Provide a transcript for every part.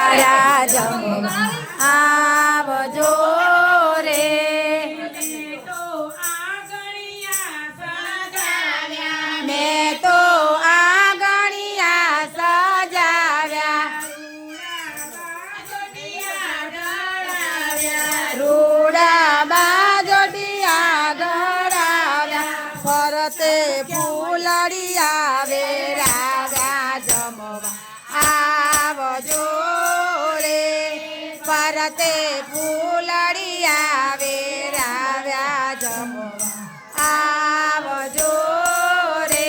તારા જમવા આવજો રે મેં તો આંગણિયા સજાવ્યા રૂડા બાજોટિયા ગળાવ્યા ફરતે ફૂલડિયા વેરાવ્યા જમવા આવજો રે ફરતે ફૂલડિયા વેરાવ્યા જમવા આવજો રે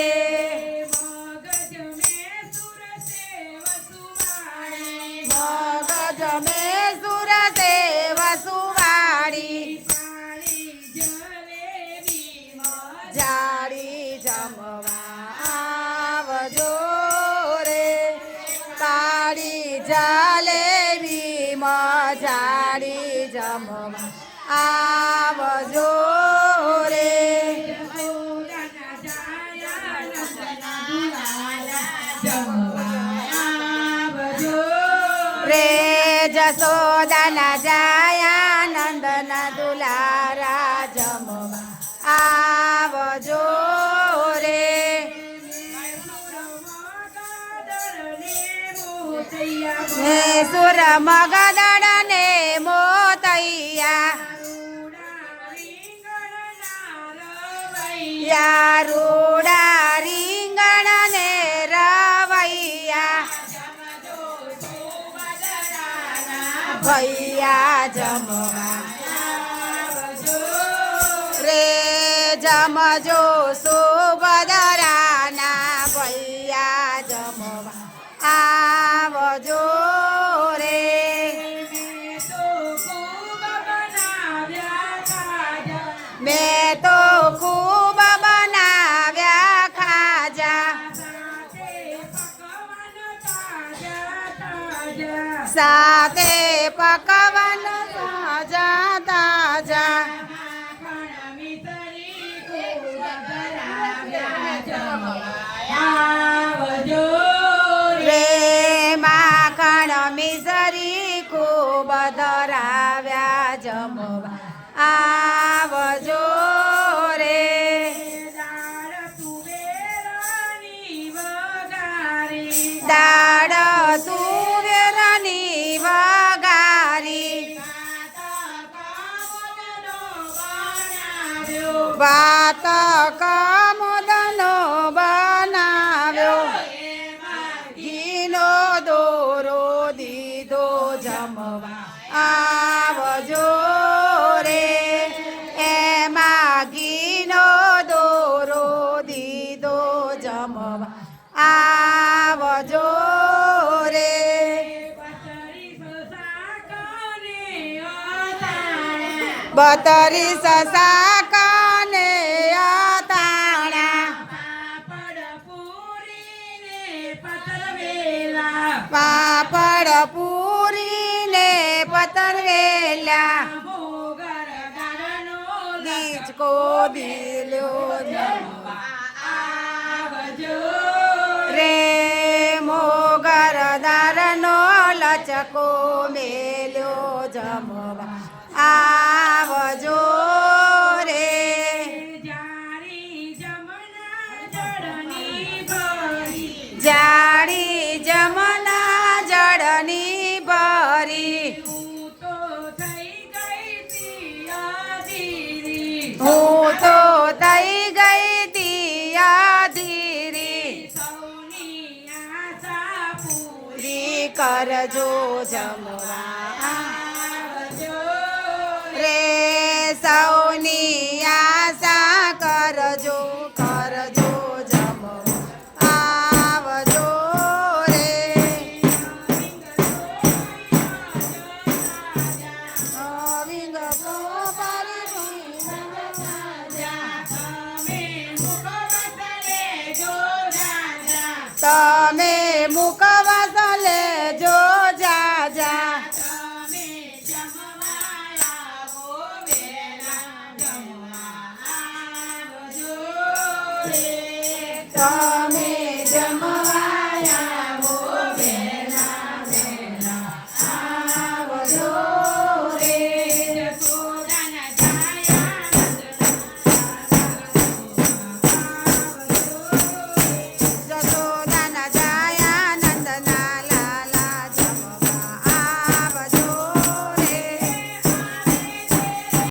મગજ મેં સુરતે વસુવાડી જાડી જમવા આવજો રે તાળી જલેબી મજાડી જમવા આવજો રે રે જસોદાના જાયા નંદના દુલારા જમવા આવજો રે સુર મગદડ ને મોતૈયા રૂડા રીંગણ ને રવૈયા ભૈયા જમવા રે જમજો સુભદરાના ભૈયા જમવા આવજો રે મેં તો ખૂબ બનાવ્યા ખાજા સાથે પકવાન તાજા તાજા રે માખણ મિસરી ખૂબ ધરાવ્યા જમવા આવજો રે દાળ તુવેરની વઘારી ભાત કમોદનો બનાવ્યો ઘીનો દોરો દીધો જમવા આવજો રે એમાં ઘીનો દોરો દીધો જમવા આવજો રે બતરીસ શાકને અતાણા પાપડ પૂરીને પતરવેલા ગીચકો દિલ્યો રે મોગરદારનો લચકો મેલ્યો જમવા આવજો રે જાડી જમના જળની ભરી હું તો થઈ ગઈ તી અધીરી પૂરી કરજો જમવા રે સૌની